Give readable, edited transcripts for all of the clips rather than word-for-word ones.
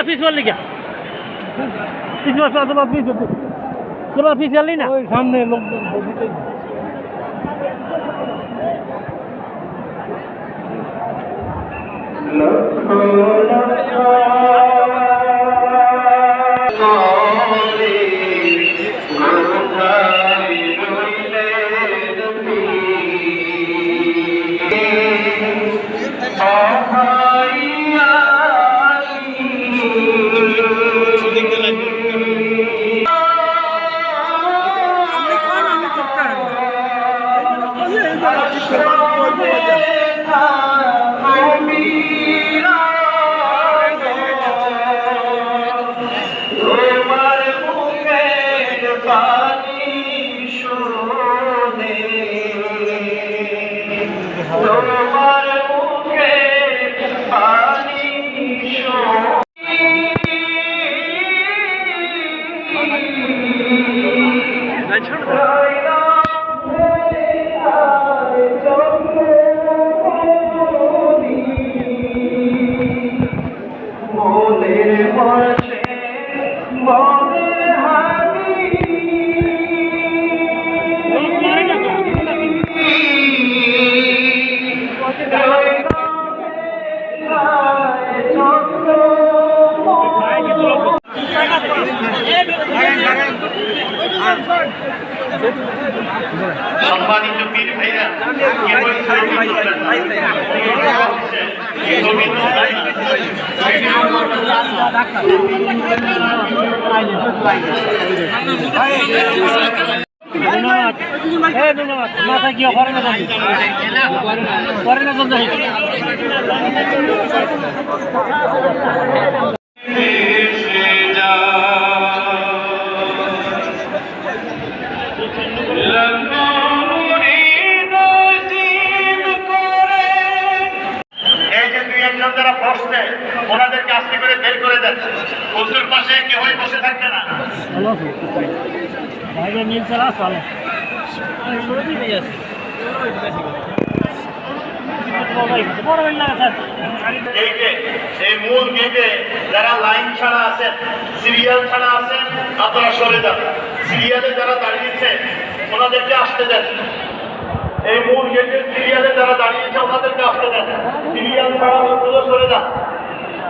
Piece বললি কে piece বল তোমার piece তোমার পিস গেলি না ওই সামনে লোক সম্মানিত পীর ভাইরা মাথা কি করে না ওনাদেরকে আস্তে করে বের করে দেন হুজুর পাশে কেউ বসে থাকবে না এই মূল গেটে যারা লাইন ছাড়া আছেন সিরিয়াল ছাড়া আছেন আপনারা সরে যান সিরিয়ালে যারা দাঁড়িয়েছে ওনাদেরকে আসতে দেন এই মূল গেটের সিরিয়ালে যারা দাঁড়িয়েছে ওনাদেরকে আসতে দেন সিরিয়াল ছাড়া লোকগুলো সরে যান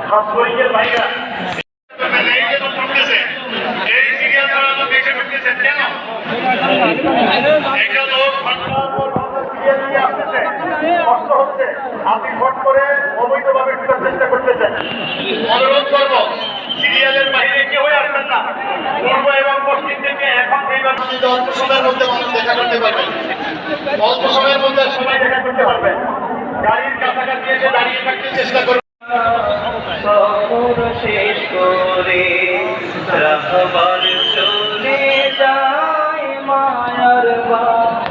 খাস শরীরের ভাইরা এই সিরিয়াল ছাড়া লোক এসে ঢুকতেছে কেন একটা লোক সিরিয়াল নিয়ে আসতেছে কষ্ট হচ্ছে আপনি ভোট করে অবৈধভাবে ঢুকার চেষ্টা করতেছেন অনুরোধ করবো সিরিয়ালের বাইরে কেউ আসবেন না পূর্ব এবং পশ্চিম থেকে এখন অল্প সময়ের মধ্যে মানুষ দেখা করতে পারবেন অল্প সময়ের মধ্যে সবাই দেখা করতে পারবেন গাড়ির কাছাকাছি এসে দাঁড়িয়ে থাকতে চেষ্টা করবেন শেষ করে রাহবার চলে যায় মায়ার বাড়ি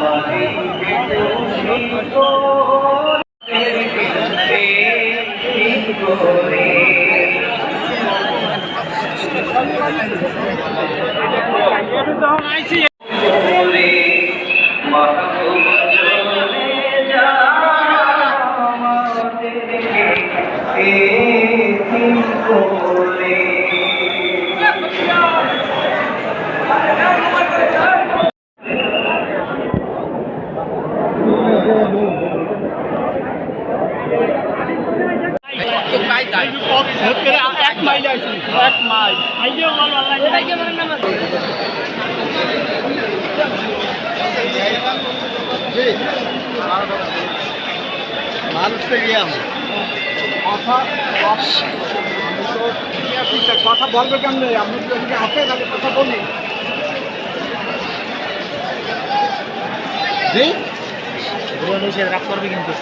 মানে এক মাইল আছে এক মাইল মানুষকে গিয়ে কথা বলবে কেমন আপনি যদি আসে তাহলে কথা বলুন জি রাগ করবে কিন্তু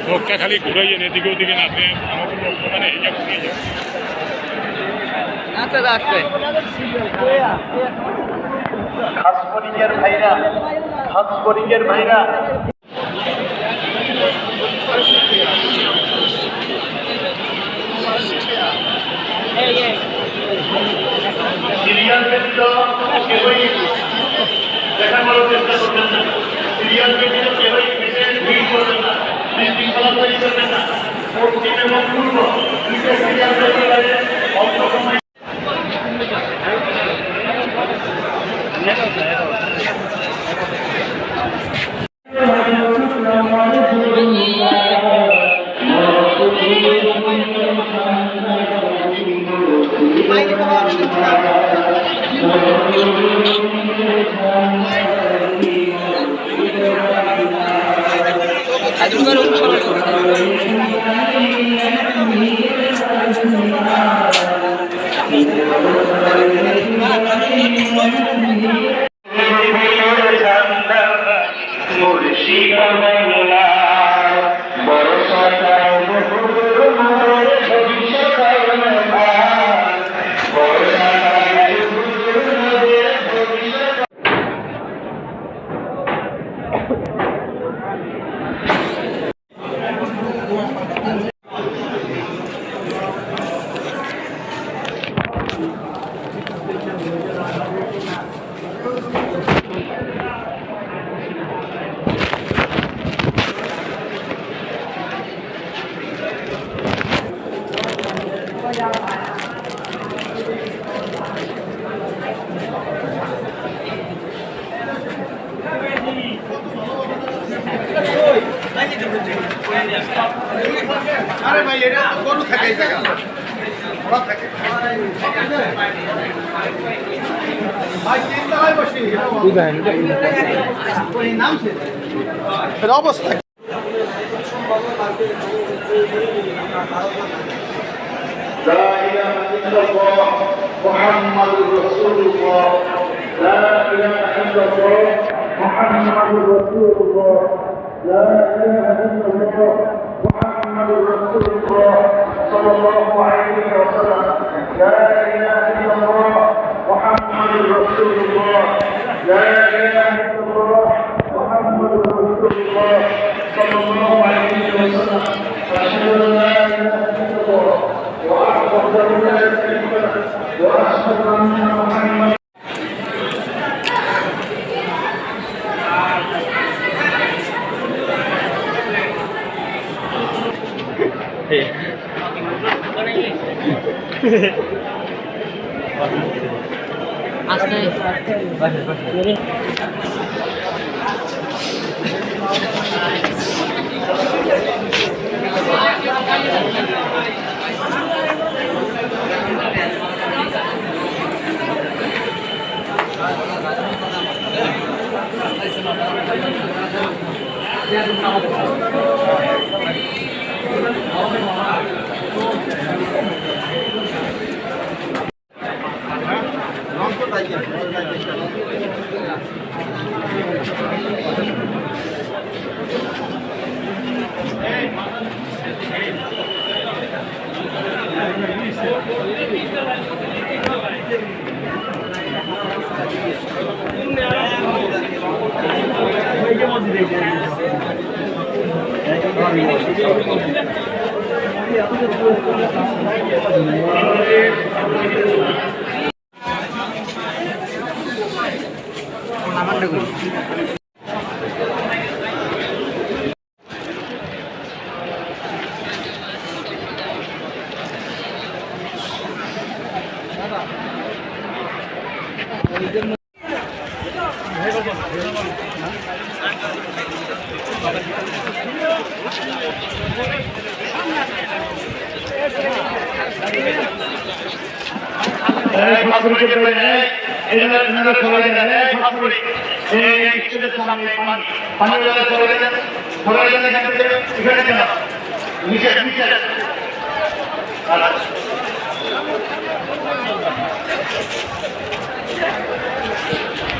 লোকটা খালি ঘুরাইয়েন এদিকে ওদিকে না আপনি আমাদের লোক মানে এই যাবো খাসপরিকের ভাইরা, খাসপরিকের ভাইরা সিরিয়াল ব্যতীত কেউই দেখানোর চেষ্টা করবেন না। সিরিয়াল ব্যতীত কেউই ভিড় করবেন না, বিশৃঙ্খলা তৈরি করবেন না। পশ্চিম এবং পূর্ব দুটো সিরিয়াল তৈরি করে অল্প সময় আরে ভাই এটা গরু থাকে এই জায়গা ওরা থাকে ভাই তিনতলায় বসি ওই নাম সে এর অবস্থা لا إله إلا الله محمد رسول الله لا إله إلا الله محمد رسول الله لا إله إلا الله محمد رسول الله صلى الله عليه وسلم لا إله إلا الله محمد رسول الله لا إله إلا الله محمد رسول الله صلى الله عليه وسلم أشهد أن لا إله إلا الله وأشهد أن لا شريك له وأشهد أن محمدا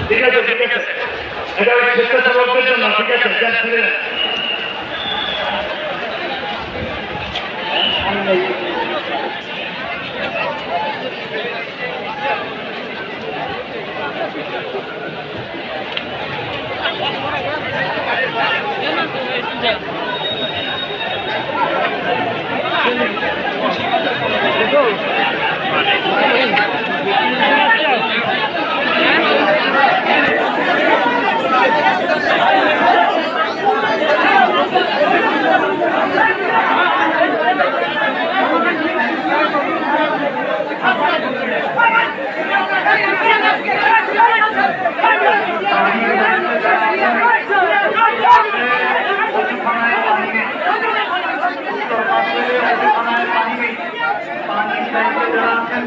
ঠিক আছে ঠিক আছে এটা ওই স্বেচ্ছাসেবকদের জন্য ঠিক আছে যান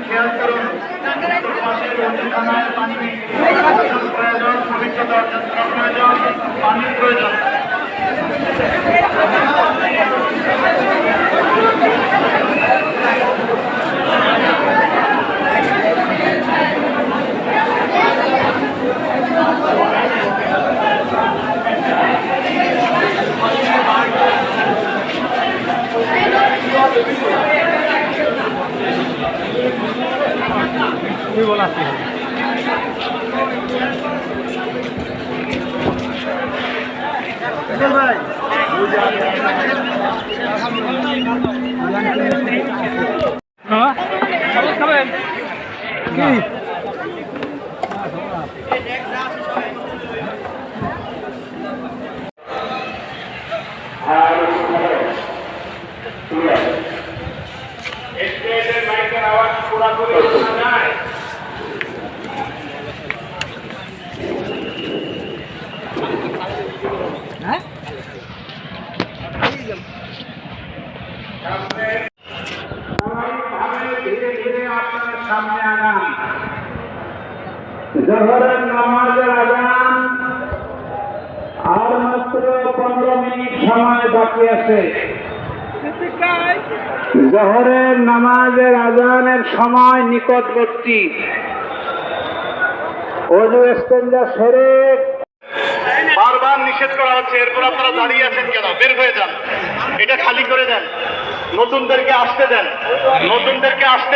খেয়াল করুন পাশের ওষুধখানায় পানি প্রয়োজন ভবিষ্যৎ অর্জন প্রয়োজন পানির প্রয়োজন बोला भाई हाँ आवाज पूरा ধীরে ধীরে আপনার সামনে আগান জোহরের নামাজের আজান আর মাত্র 15 মিনিট সময় বাকি আছে জোহরের নামাজের আজানের সময় নিকটবর্তী ওযু ইস্তেঞ্জা সেরে বারবার নিষেধ করা হচ্ছে এরপর আপনারা দাঁড়িয়ে আছেন কেন বের হয়ে যান এটা খালি করে দেন নতুনদেরকে আসতে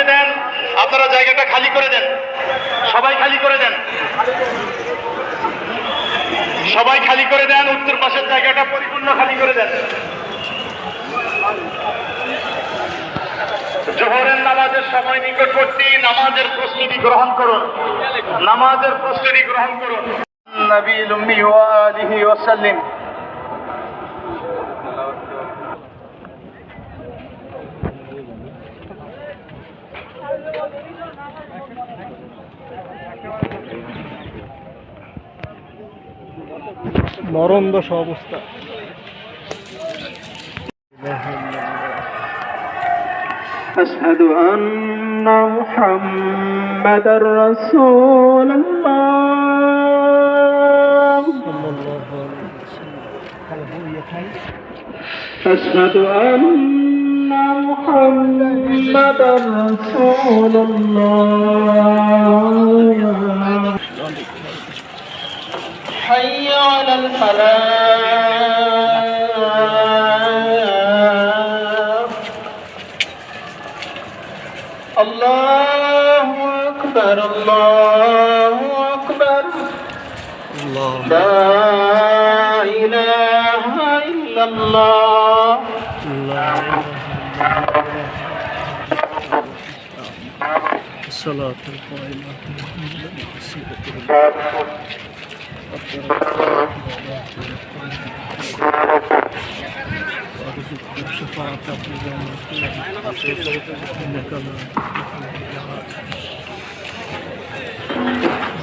দেন আপনারা জায়গাটা খালি করে দেন সবাই খালি করে দেন উত্তর পাশের জায়গাটা পরিপূর্ণ খালি করে দেন জোহরের নামাজের সময় নিকটবর্তী নামাজের প্রস্তুতি গ্রহণ করুন নবী উম্মি ওয়া আলিহি ওয়া সাল্লাম মরণ দশ অবস্থা أشهد أن محمدا رسول الله أشهد أن محمدا رسول الله حي على الفلاح الله أكبر لا إله إلا الله الصلاة القائمة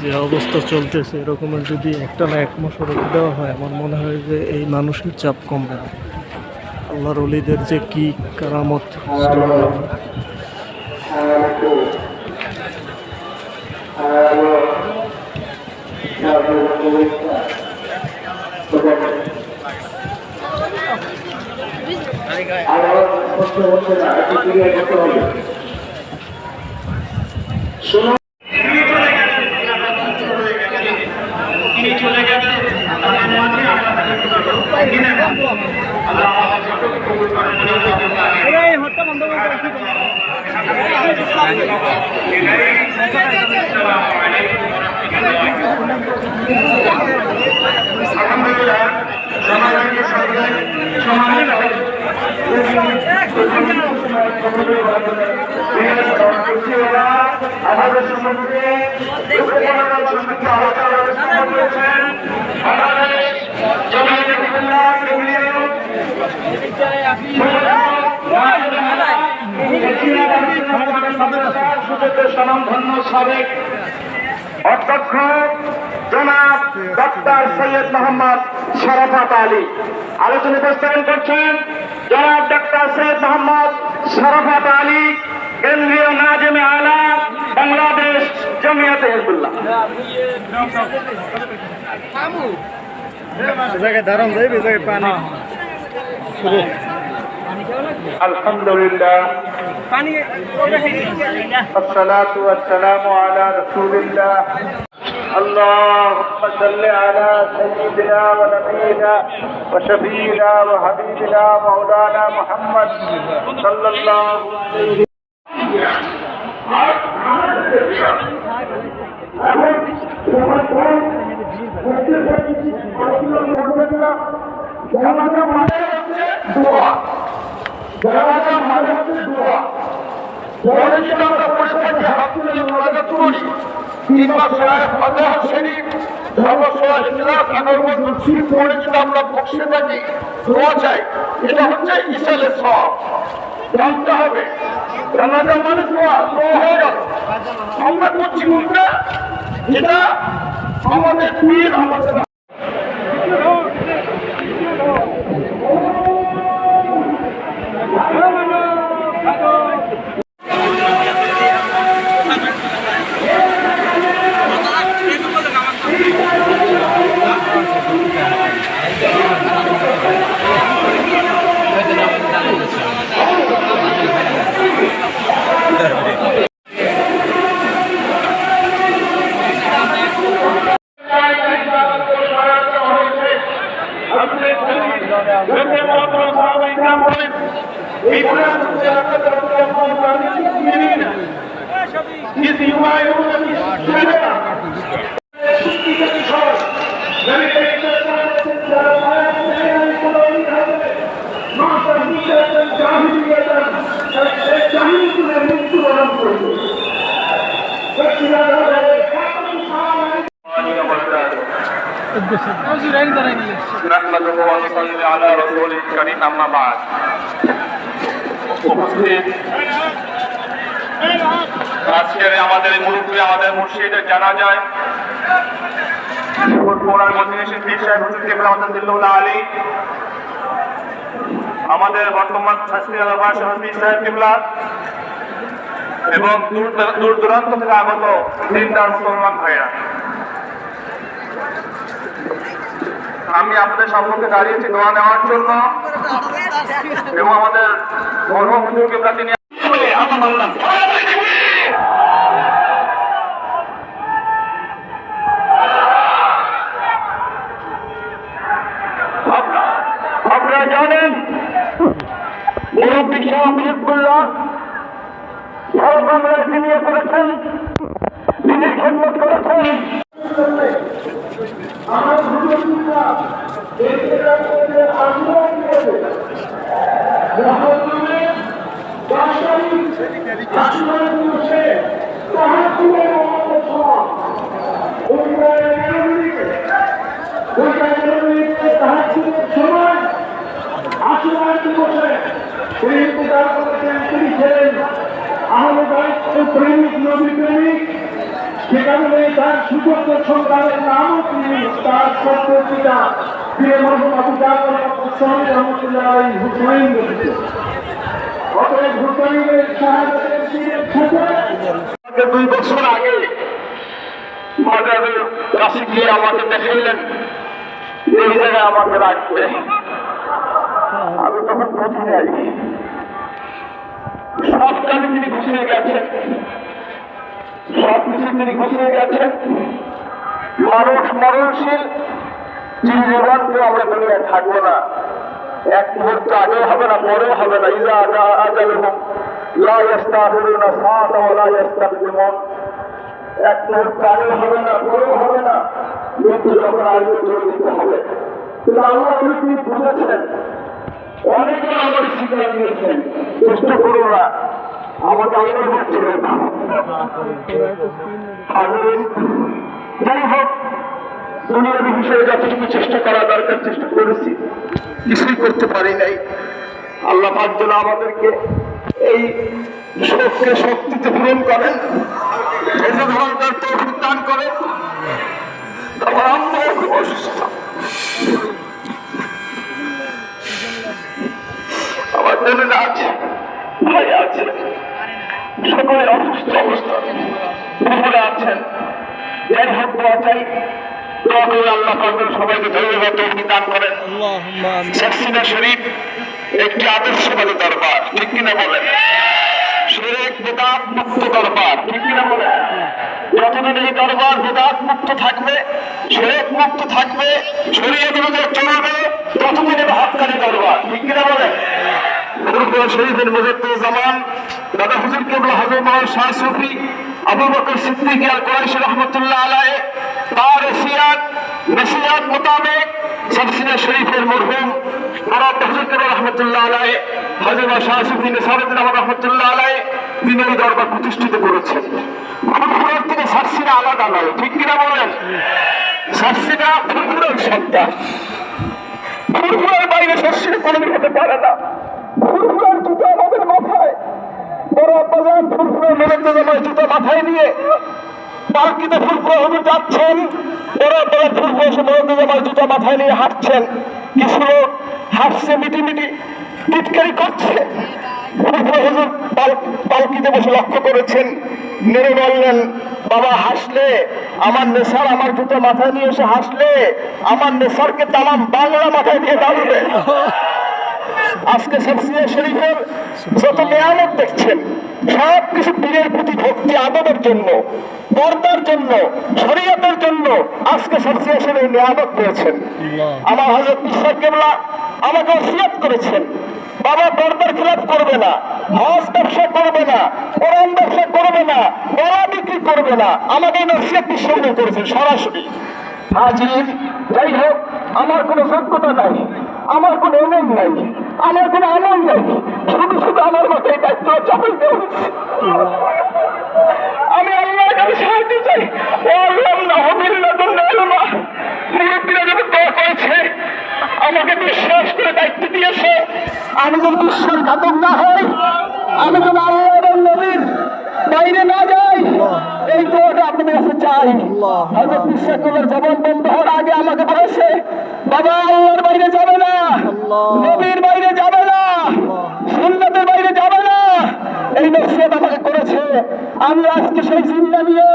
যে অবস্থা চলতেছে এরকমের যদি একটা না এক মাস রোগ দেওয়া হয় আমার মনে হয় যে এই মানুষের চাপ কমবে না আল্লাহর ওলিদের যে কি কারামত আলহামদুলিল্লাহ আমাদের সম্বন্ধে আলোচনা করেছেন স্বনামধন্য সাবেক অধ্যক্ষ জনাব ডক্টর সৈয়দ মোহাম্মদ শরাফত আলী। আলোচনা উপস্থাপন করছেন জনাব ডক্টর সৈয়দ মোহাম্মদ শরাফত আলী, কেন্দ্রীয় নাজেমে আলা, বাংলাদেশ জমিয়তে হিজবুল্লাহ। আলহামদুলিল্লাহ, والصلاة والسلام على رسول الله. اللهم صل على سيدنا ونبينا وشفينا وحبيبنا مولانا محمد صلى الله عليه وسلم. আমরা বসে থাকি, দোয়া চাই, এটা হচ্ছে ইসালের সওয়াব। জানতে হবে জানাজা মানে দোয়া, দোয়া হয়ে গেল। আমরা করছি কোনটা, যেটা আমাদের পীর আমাদের আজকের আমাদের মুরব্বী, আমাদের মুর্শিদের জানা যায় আলী, আমাদের বর্তমান এবং দূর দূরান্ত থেকে আগত দিনদার মুসলমান ভাইরা, আমি আপনাদের সম্মুখে দাঁড়িয়েছি দোয়া নেওয়ার জন্য এবং আমাদের ধর্ম হুজুরকে তিনি আপনারা জানেন মুরব্বী শাহ হিজবুল্লাহ সারা বাংলায় নিয়ে করেছেন, তিনি খেদমত করেছেন। প্রেমিক নবী প্রেমিক, সেখানে তার সুযোগ্য সন্তানের নামও তিনি তার সত্য পিতা প্রিয় মরহুম আবু জাফর হুসাইন রহমতুল্লাহ আলাইহি হুসাইন বলেছে। অতএব হুসাইনের শাহাদাতের দিনের সাথে 2 বছর আগে মাজারের কাছে গিয়ে আমাকে দেখাইলেন, এই জায়গায় আমাকে রাখবে। আমি তখন বুঝি নাই, সব কাজে তিনি ঘুষিয়ে গেছেন, সব কিছু তিনি ঘুষিয়ে গেছেন। মানুষ মরণশীল, জীবনকে আমরা দুনিয়ায় থাকবো না, এক মুহূর্ত আগেও হবে না, পরেও হবে না। ইজা আজালুহুম লা ইস্তাখিরুনা সাআতা ওয়া লা ইস্তাকদিমুন, এক মুহূর্ত আগেও হবে না, পরেও হবে না, মৃত্যু যখন আসবে চলে যেতে হবে। কিন্তু আল্লাহ তিনি বুঝেছেন, অনেকে আমার স্বীকার দিয়েছেন, চেষ্টা করো না আমাকে আল্লাহর উপর ছেড়ে দাও। যাই হোক, দুনিয়াবী বিষয়ে যতটুকু চেষ্টা করা দরকার চেষ্টা করেছি, কিছুই করতে পারি নাই। আল্লাহ পাক যেন আমাদেরকে এই শোককে শক্তিতে পূরণ করেন, ধৈর্য ধারণ করার তৌফিক দান করেন। আমার আম্মা খুব অসুস্থ, আমার বোনেরা আছে, ভাই আছে, সকলে অসুস্থ অবস্থা বুবুরা আছেন। যাই হোক, দোয়া চাই, দোয়া করে আল্লাহ পাক যেন সবাইকে ধৈর্য তৌফিক দান করেন। সাকসিনা শরীফ একটি আদর্শবাদী দরবার, ঠিক কিনা বলেন? শিরক বিদআত মুক্ত দরবার, ঠিক কিনা বলেন? যতদিন এই দরবার বিদআত মুক্ত থাকবে, শিরক মুক্ত থাকবে, শরীয়ত অনুযায়ী চলবে, ততদিনে হক্কানি দরবার, ঠিক কিনা বলেন? হুজুর শরীফের মুজাদ্দিদুজ্জামান দাদা হুজুর কিবলা হযরত মাওলানা শাহ সুফি আবু বকর সিদ্দিকী আল কুরাইশী রাহমাতুল্লাহ আলাইহি তার নসিহত মোতাবেক সাকসিনা শরীফের মরহুম দাদা হুজুর কিবলা রাহমাতুল্লাহ আলাইহি হযরত শাহ সুফি নিসারুদ্দিন আহমদ রাহমাতুল্লাহ আলাইহি তিনি এই দরবার প্রতিষ্ঠিত করেছেন। ফুরফুরার থেকে সাকসিনা আলাদা নয়, ঠিক কিনা বলেন? সাকসিনা ফুরফুরার সন্তান, ফুরফুরার বাইরে সাকসিনা কোনোদিন হতে পারে না। ফুরফুরার জুতো আমাদের মাথায়, বড় আব্বাজান ফুরফুরার মুজাদ্দিদুজ্জামান জুতো মাথায় নিয়ে পালকিতে ফুরফুরা হুজুর যাচ্ছেন, বড় আব্বাজান ফুরফুরা মুজাদ্দিদুজ্জামান জুতো মাথায় নিয়ে হাঁটছেন। কিছু লোক হাঁটছে, মিটিমিটি টিটকারি করছে। ফুরফুরা হুজুর পালকিতে বসে লক্ষ্য করেছেন, মেরে বললেন, বাবা হাসলে আমার নেশার আমার জুতো মাথায় নিয়ে এসে হাসলে আমার নেশারকে তামাম বাংলা মাথায় দিয়ে দাঁড়াবে। আজকে সাকসিনা শরীফের যত নিয়ামত দেখছেন, সব কিছু পীরের প্রতি ভক্তি আদবের জন্য, পর্দার জন্য, শরীয়তের জন্য আজকে সাকসিনা শরীফ নিয়ামত পেয়েছেন। আমার হযরত পীর সাহেব কেবলা আমাকে ওসিয়ত করেছেন, বাবা পর্দার খিলাফ করবে না, হজ ব্যবসা করবে না, কোরআন ব্যবসা করবে না, গলা বিক্রি করবে না। আমাকে নসিহত পীর করেছেন সরাসরি। হাজির, যাই হোক, আমার কোনো যোগ্যতা নাই, আমার কোনো এলেম নাই, আমার কোনো আমল নাই, শুধু শুধু আমার মাথায় দায়িত্ব চাপাই দেওয়া হচ্ছে। আমি আল্লাহর কাছে সাহায্য চাই। ও আল্লাহ, মুরব্বীরা যখন দোয়া করেছে, আমাকে বিশ্বাস করে দায়িত্ব দিয়েছে, আমি যেন বিশ্বাসঘাতক না হই, আমি যেন আল্লাহ এবং নবীর বাইরে না যাই, এই দোয়াটা আপনাদের কাছে চাই। হযরত বিশ্বাসগুলোর জবান বন্ধ হওয়ার আগে আমাকে বলেছে, বাবা আল্লাহর বাইরে যাবে না, নবীর বাইরে যাবে না, সুন্নাতের বাইরে যাবে না, এই নসিহত আমাকে করেছে। আমি আজকে সেই চিন্তা নিয়ে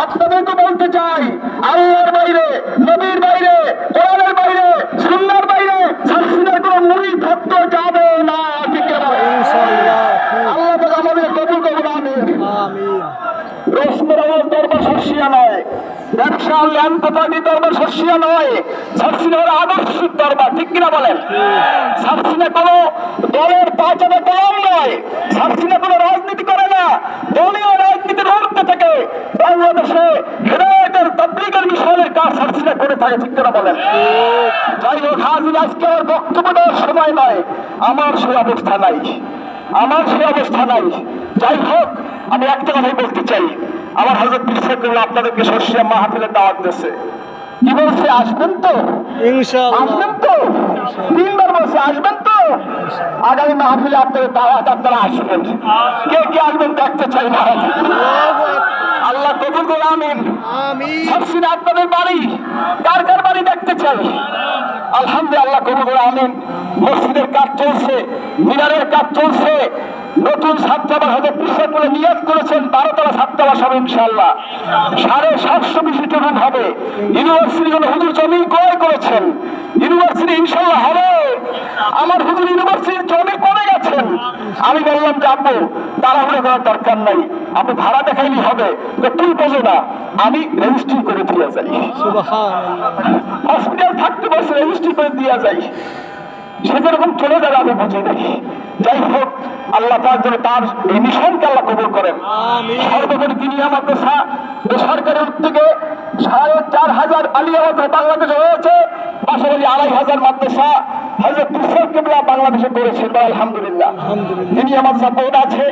আপনাদেরকে বলতে চাই, আল্লাহর বাইরে, নবীর বাইরে, কোরআনের বাইরে, সুন্নাহর বাইরে সাকসিনার কোনো মুরিদ ভক্ত যাবে না। আল্লাহ পাক আমাদের কবুল করুন, আমিন। রসমের আওয়াজ দরবার শস্যা নয়, ব্যবসা ল্যান্ডপাতি দরবার শস্যা নয়, সাকসিনার আদর্শিক দরবার, ঠিক কিনা বলেন? সাকসিনা কোনো দলের পাঁচাটা কলম নয়, সাকসিনা কোনো রাজনীতি করে না, দলীয় রাজনীতির ঊর্ধ্বে থেকে বাংলাদেশে হেদায়েতের তাবলীগের মিশনের কাজ সাকসিনা করে থাকে, ঠিক কিনা বলেন? যাই হোক, হাজির, আজকে আর বক্তব্য দেওয়ার সময় নয়, আমার সেই অবস্থা নাই, আমার সেই অবস্থা নাই। যাই হোক, আমি একটা কথাই বলতে চাই, আমার হযরত পীর সাহেব আপনাদেরকে শস্যা মাহফিলের দাওয়াত দিয়েছে। কি বলছে? আসবেন তো? ইনশাআল্লাহ আসবেন তো? তিনবার বলছে আসবেন তো? আগামী মাহফিলে আপনাদের দাওয়াত, আপনারা আসবেন। কে কে আসবেন দেখতে চাই না। আল্লাহ কবুল করুন, আমিন। সাকসিনা আপনাদের বাড়ি, কার কার বাড়ি দেখতে চাই? আলহামদুলিল্লাহ, আল্লাহ কবুল করুন, আমিন। মসজিদের কাজ চলছে, মিনারের কাজ চলছে, নতুন ছাত্রাবাস হয়তো পিছিয়ে করে নিয়োগ করেছেন, 12তলা ছাত্রাবাস হবে ইনশাআল্লাহ, 750 রুম হবে। ইউনিভার্সিটির জন্য হুজুর জমি ক্রয় করেছেন, ইউনিভার্সিটি ইনশাআল্লাহ হবে। আমার হুজুর ইউনিভার্সিটির জমি করে গেছেন। আমি বললাম যে আপু তাড়াহুড়ো করার দরকার নাই, আপনি ভাড়া দেখাইলে হবে, তুই বোঝো না, আমি রেজিস্ট্রি করে দিয়ে যাই। হসপিটাল থাকতে বসে রেজিস্ট্রি করে দিয়ে যাই, সে যেরকম চলে যাবে আমি বুঝি নাই। যাই হোক, আল্লাহ পাক যেন তার এই মিশনকে আল্লাহ কবুল করেন। সর্বোপরি তিনি আমাদের বেসরকারি তরফ থেকে 4,500 আলিয়া মাদ্রাসা বাংলাদেশে হয়েছে, পাশাপাশি 2,500 মাদ্রাসা হযরত ইসলাম কিবলা বাংলাদেশে করেছেন। আলহামদুলিল্লাহ। দিনিয়া মাদ্রাসা বোর্ড আছে,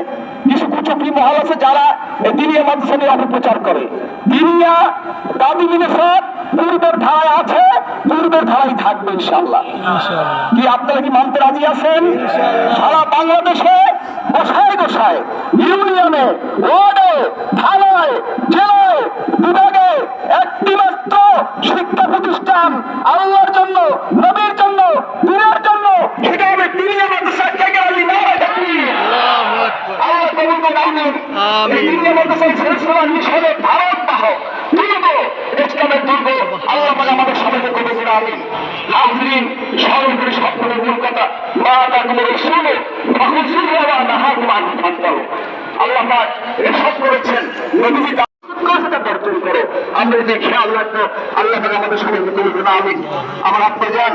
কিছু কুচক্রী মহল আছে যারা এই দিনিয়া মাদ্রাসা নিয়ে অপপ্রচার করে। দিনিয়া দাবি বিনেশাত পূর্বের ধারায় আছে, পূর্বের ধারায় থাকবে ইনশাআল্লাহ। কি আপনারা কি মানতে রাজি আছেন? সারা বাংলাদেশে গোসায় গোসায়, ইউনিয়নে, ওয়ার্ডে, থানায়, জেলায়, বিভাগে একটি মাত্র শিক্ষা প্রতিষ্ঠান আল্লাহর জন্য, নবীর জন্য, পীরের জন্য, সেটা হবে দিনিয়া মাদ্রাসা। আল্লাহ কবুল করুন, আমিন। এই দিনিয়া মাদ্রাসার সিলসিলা মিশনের ধারক বাহক দুর্গ, ইসলামের দুর্গ, আল্লাহ পাক আমাদের সবাইকে কবুল করুন, আমিন। হাজরিন, স্মরণ করে সকলের মূল কথা, মা তাকুমুর রাসূল ফাখুযুহু ওয়া নাহাকুম আন ফান্তাহু। আল্লাহ পাক এরশাদ করেছেন, নবীজি সেটা বর্জন করো। আমরা যে খেয়াল রাখবো, আল্লাহ পাক আমাদের সবাইকে কবুল করুন, আমিন। আমার আব্বা যান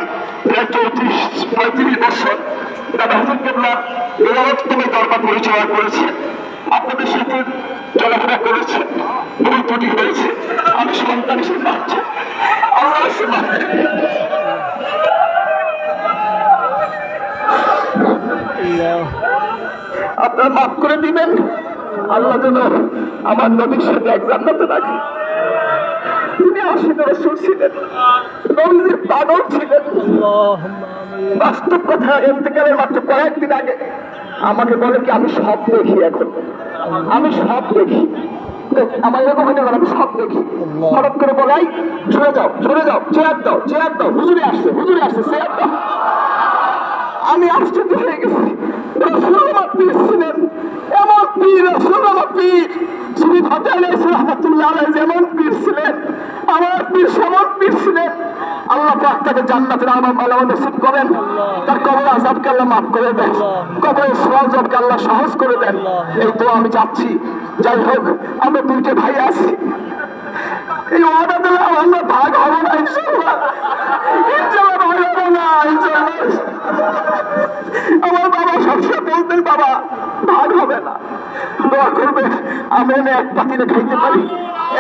34-35 বছর দাদা হুজুর কেবলা বিরাটতমে দরবার পরিচালনা করেছে, আপনাদের সাথে চলাফেরা করেছে, ভুল ত্রুটি হয়েছে, আমি সন্তান হিসেবে আসছে, আল্লাহ আপনারা মাফ করে দিবেন। আল্লাহ যেন আমার নবীর সাথে এক জান্নাতে রাখি। তিনি আশিক রাসূল ছিলেন, নবীজির পাগল ছিলেন। বাস্তব কথা, ইন্তেকালের মাত্র কয়েকদিন আগে আমাকে বলে কি আমি সব দেখি, এখন আমি সব দেখি, আমার এরকম হয়ে গেল, আমি সব দেখি। হঠাৎ করে বলাই সরে যাও, সরে যাও, চেয়ার দাও, চেয়ার দাও, হুজুরে আসছে, হুজুরে আসছে, চেয়ার দাও। আমি আশ্চর্য হয়ে গেছি। রাসূল আমার পীর ছিলেন, এমন পীর, রাসূল আমার পীর। শ্রী ফাতেহ রাহমাতুল্লাহ আলাইহি যেমন পীর ছিলেন, আমার পীর সেমন পীর ছিলেন। আল্লাহ পাক তাকে জান্নাতের আলো নসিব করেন, তার কবর আযাবকে আল্লাহ মাফ করে দেন, কবরের সওয়াবকে আল্লাহ সহজ করে দেন। এই তো আমি চাচ্ছি। যাই হোক, আমরা দুইটা ভাই আছি, এই ওয়াদা দিলাম আমরা ভাগ হবো না ইনশাআল্লাহ, ইনশাআল্লাহ ভাগ হবো না ইনশাআল্লাহ। আমার বাবা সবসময় বলতেন, বাবা ভাগ হবে না, দোয়া করবে আমি এক পাতিলে খাইতে পারি,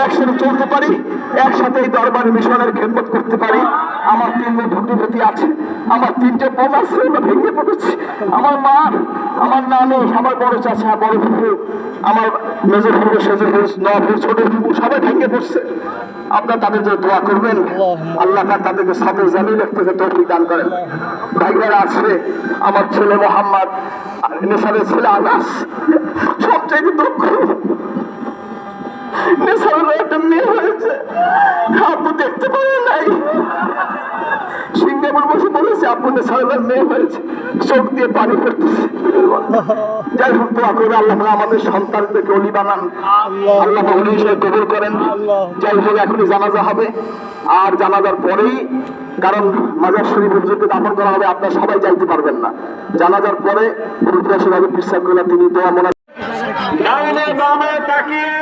একসাথে চলতে পারি, একসাথে এই দরবার মিশনের খেদমত করতে পারি। আমার 3 ভগ্নিপতি আছে, আমার 3টে বোন আছে, ভেঙে পড়েছি। আমার মা, আমার নানি, আমার বড় চাচা, বড় ফুফু, আমার মেজর ফুফু, সেজর ফুফু, নফু, ছোট ফুফু সবাই ভেঙে পড়ছে। আপনার তাদের জন্য দোয়া করবেন, আল্লাহ তাদেরকে সাথে জামিল থেকে তৌফিক দান করেন। ভাইরা আছে, আমার ছেলে মোহাম্মদ, নেসারের ছেলে আনাস, সবচেয়ে দুঃখ নেসারের একটা মেয়ে হয়েছে, আপু দেখতে পারে নাই। সিঙ্গাপুর বসে বলেছে আপু নেসারের মেয়ে হয়েছে, চোখ দিয়ে পানি পড়তেছে। যাই হোক, দোয়া করবে আল্লাহ আমাদের সন্তানদেরকে ওলি বানান, আল্লাহ ওলি হিসেবে কবুল করেন। যাই হোক, এখনই জানাজা হবে, আর জানাজার পরেই, কারণ মাজার শরীফের যদি দাফন করা হবে, আপনারা সবাই যাইতে পারবেন না। জানাজার পরে তিনি দোয়া মনে ডাইনে বামে তাকিয়ে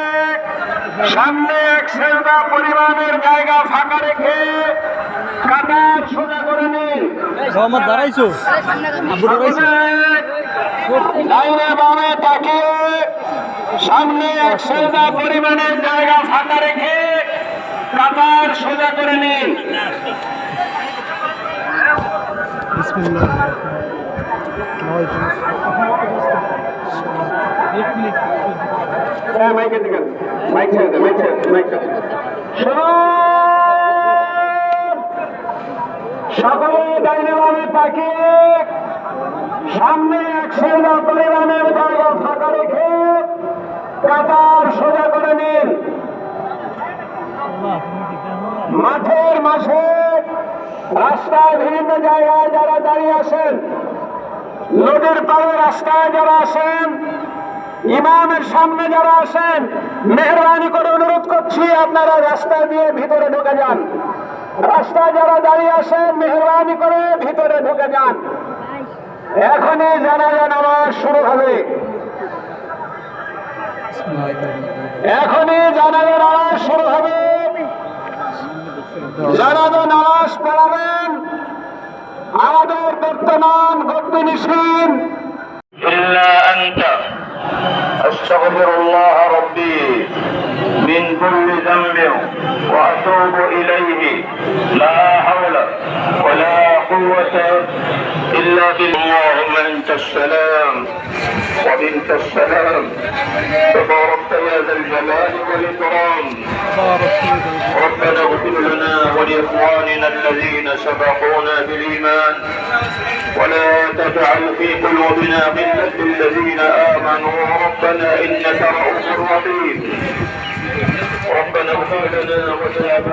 সামনে এক সেজদা পরিমাণের জায়গা ফাঁকা রেখে কাতার সোজা করে নিন। দাঁড়াইছো ডাইনে বামে তাকিয়ে সামনে এক সেজদা পরিমাণের জায়গা ফাঁকা রেখে কাতার সোজা করে নিন। বিসমিল্লাহ। সকলে ডাইনে বামে তাকিয়ে সামনে এক সেজদা পরিমাণের জায়গা ফাঁকা রেখে কাতার সোজা করে নিন। মাঠের মাঝে, রাস্তায়, বিভিন্ন জায়গায় যারা দাঁড়িয়ে আছেন, নদীর পাড়ে রাস্তায় যারা আছেন, ইমামের সামনে যারা আছেন, মেহরবানি করে অনুরোধ করছি আপনারা রাস্তা দিয়ে ভিতরে ঢুকে যান। রাস্তায় যারা দাঁড়িয়ে আছেন, মেহরবানি করে ভিতরে ঢুকে যান। এখনই জানাজা নামাজ শুরু হবে, এখনই জানাজা নামাজ শুরু হবে। জানাজা নামাজ পড়াবেন আমাদের বর্তমান গদ্দিনিসীন ইল্লা আনতা আস্তাগফিরুল্লাহ রাব্বি من كل ذنب وأتوب إليه. لا حول ولا قوة إلا بالله. اللهم أنت السلام ومنك السلام، تباركت يا ذا الجلال والإكرام. ربنا اغفر لنا ولإخواننا الذين سبقونا بالإيمان، ولا تجعل في قلوبنا غلا للذين آمنوا ربنا إنك رؤوف رحيم. ربنا اغفر لنا وتاب